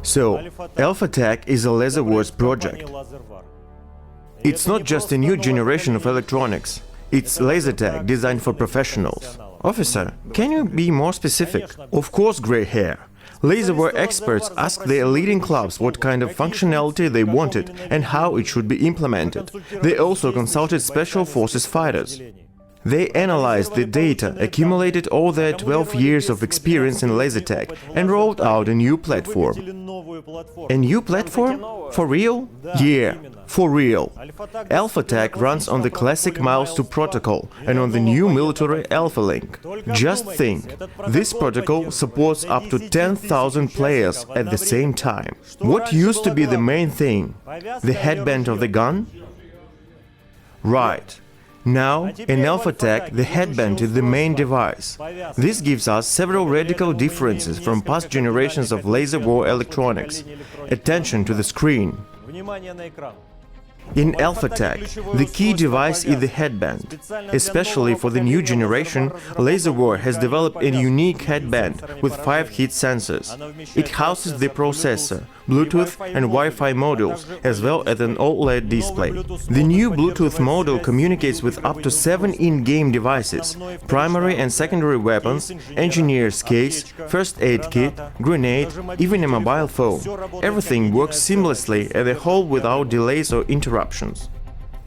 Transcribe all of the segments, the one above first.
So, Alphatag is a laser wars project. It's not just a new generation of electronics. It's laser tag designed for professionals. Officer, can you be more specific? Of course, gray hair. Laser war experts asked their leading clubs what kind of functionality they wanted and how it should be implemented. They also consulted special forces fighters. They analyzed the data, accumulated all their 12 years of experience in laser tag and rolled out a new platform. A new platform? For real? Yeah, for real. Alphatag runs on the classic Mouse 2 protocol and on the new military Alpha Link. Just think, this protocol supports up to 10,000 players at the same time. What used to be the main thing? The headband of the gun? Right. Now, in Alphatag, the headband is the main device. This gives us several radical differences from past generations of laser war electronics. Attention to the screen. In Alphatag, the key device is the headband. Especially for the new generation, Laser War has developed a unique headband with 5 heat sensors. It houses the processor, Bluetooth and Wi-Fi modules, as well as an OLED display. The new Bluetooth module communicates with up to 7 in-game devices, primary and secondary weapons, engineer's case, first aid kit, grenade, even a mobile phone. Everything works seamlessly as a whole without delays or interruptions.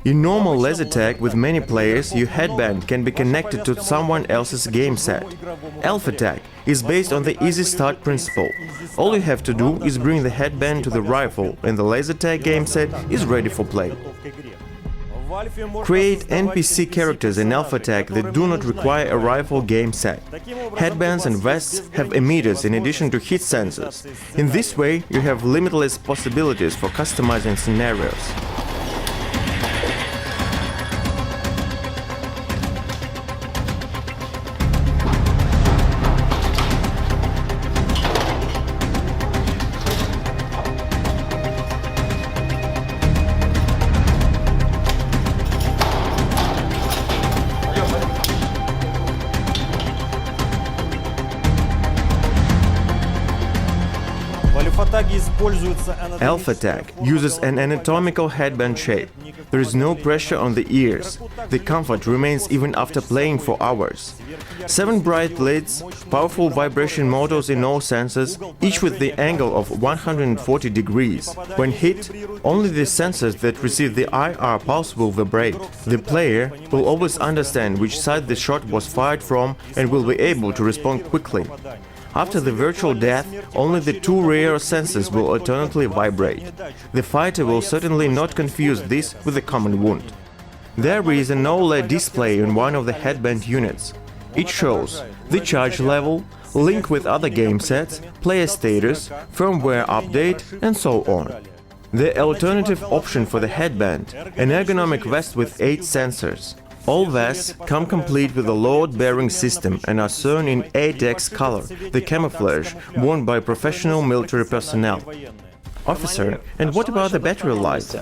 In normal laser tag with many players, your headband can be connected to someone else's game set. Alphatag is based on the easy start principle. All you have to do is bring the headband to the rifle and the laser tag game set is ready for play. Create NPC characters in Alphatag that do not require a rifle game set. Headbands and vests have emitters in addition to heat sensors. In this way, you have limitless possibilities for customizing scenarios. Alphatag uses an anatomical headband shape. There is no pressure on the ears. The comfort remains even after playing for hours. 7 bright lids, powerful vibration motors in all sensors, each with the angle of 140 degrees. When hit, only the sensors that receive the IR pulse will vibrate. The player will always understand which side the shot was fired from and will be able to respond quickly. After the virtual death, only the 2 rear sensors will alternately vibrate. The fighter will certainly not confuse this with a common wound. There is an OLED display on one of the headband units. It shows the charge level, link with other game sets, player status, firmware update, and so on. The alternative option for the headband, an ergonomic vest with 8 sensors. All vests come complete with a load-bearing system and are sewn in 8X color, the camouflage worn by professional military personnel. Officer, and what about the battery life?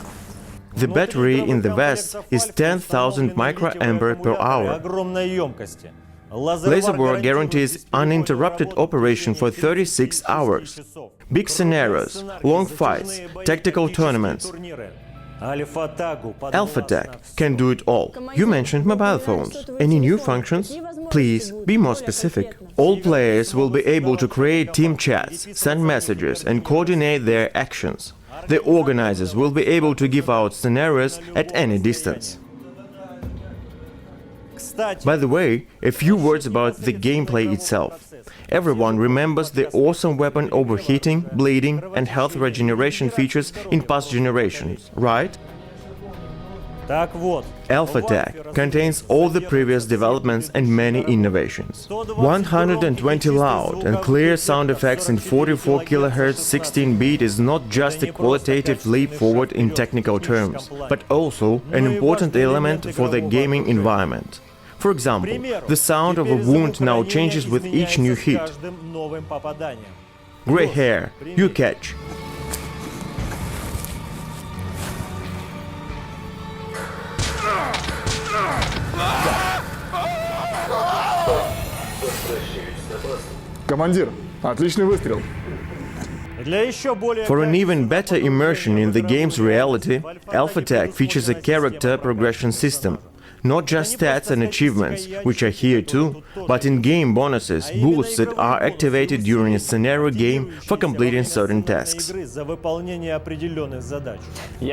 The battery in the vest is 10,000 microampere per hour. Laser War guarantees uninterrupted operation for 36 hours. Big scenarios, long fights, tactical tournaments. Alphatag can do it all. You mentioned mobile phones. Any new functions? Please, be more specific. All players will be able to create team chats, send messages and coordinate their actions. The organizers will be able to give out scenarios at any distance. By the way, a few words about the gameplay itself. Everyone remembers the awesome weapon overheating, bleeding and health regeneration features in past generations, right? Alphatag contains all the previous developments and many innovations. 120 loud and clear sound effects in 44 kHz 16-bit is not just a qualitative leap forward in technical terms, but also an important element for the gaming environment. For example, the sound of a wound now changes with each new hit. Gray hair, you catch. Командир, отличный выстрел. For an even better immersion in the game's reality, Alphatag features a character progression system. Not just stats and achievements, which are here too, but in-game bonuses, boosts that are activated during a scenario game for completing certain tasks.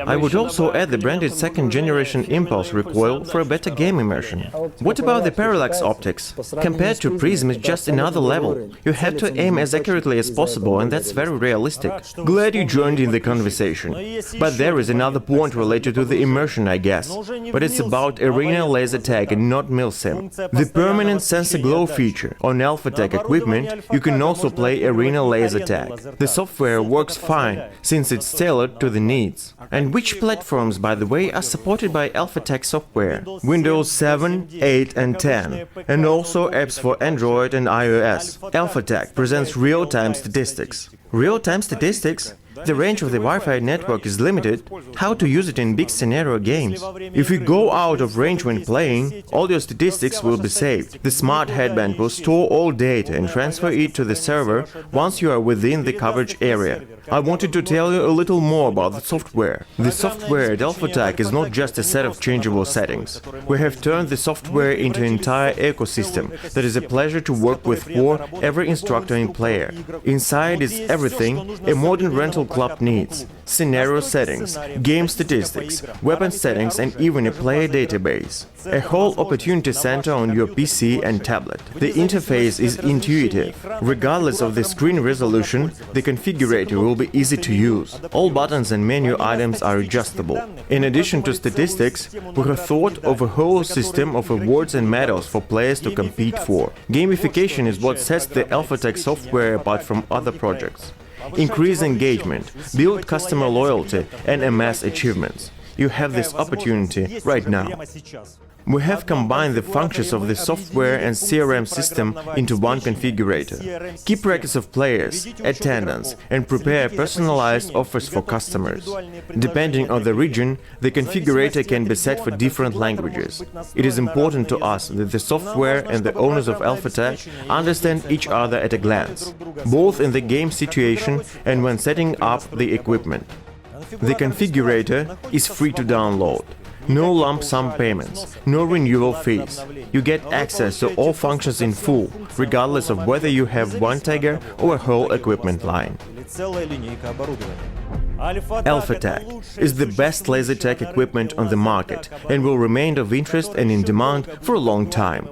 I would also add the branded second-generation impulse recoil for a better game immersion. What about the parallax optics? Compared to Prism, it's just another level. You have to aim as accurately as possible, and that's very realistic. Glad you joined in the conversation. But there is another point related to the immersion, I guess. But it's about arena laser tag and not milsim. The permanent sensor glow feature on Alphatag equipment, you can also play arena laser tag. The software works fine, since it's tailored to the needs. And which platforms, by the way, are supported by Alphatag software? Windows 7, 8 and 10, and also apps for Android and iOS. Alphatag presents real-time statistics. Real-time statistics? The range of the Wi-Fi network is limited. How to use it in big scenario games? If you go out of range when playing, all your statistics will be saved. The smart headband will store all data and transfer it to the server once you are within the coverage area. I wanted to tell you a little more about the software. The software at Alphatag is not just a set of changeable settings. We have turned the software into an entire ecosystem that is a pleasure to work with for every instructor and player. Inside is everything a modern rental club needs: scenario settings, game statistics, weapon settings and even a player database. A whole opportunity center on your PC and tablet. The interface is intuitive. Regardless of the screen resolution, the configurator will be easy to use. All buttons and menu items are adjustable. In addition to statistics, we have thought of a whole system of awards and medals for players to compete for. Gamification is what sets the Alphatag software apart from other projects. Increase engagement, build customer loyalty and amass achievements. You have this opportunity right now. We have combined the functions of the software and CRM system into one configurator. Keep records of players, attendance, and prepare personalized offers for customers. Depending on the region, the configurator can be set for different languages. It is important to us that the software and the owners of Alphatag understand each other at a glance, both in the game situation and when setting up the equipment. The configurator is free to download. No lump sum payments, no renewal fees. You get access to all functions in full, regardless of whether you have one tagger or a whole equipment line. Alphatag is the best laser tag equipment on the market and will remain of interest and in demand for a long time.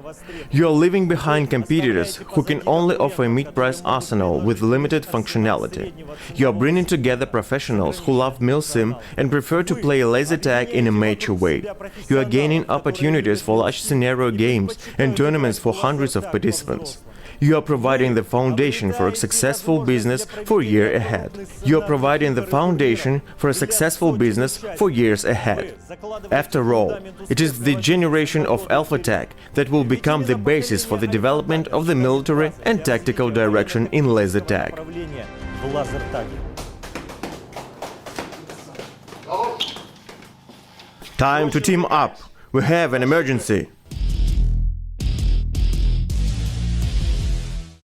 You are leaving behind competitors who can only offer a mid-price arsenal with limited functionality. You are bringing together professionals who love milsim and prefer to play laser tag in a mature way. You are gaining opportunities for large scenario games and tournaments for hundreds of participants. You are providing the foundation for a successful business for a year ahead. You are providing the foundation for a successful business for years ahead. After all, it is the generation of Alphatag that will become the basis for the development of the military and tactical direction in laser tag. Time to team up. We have an emergency.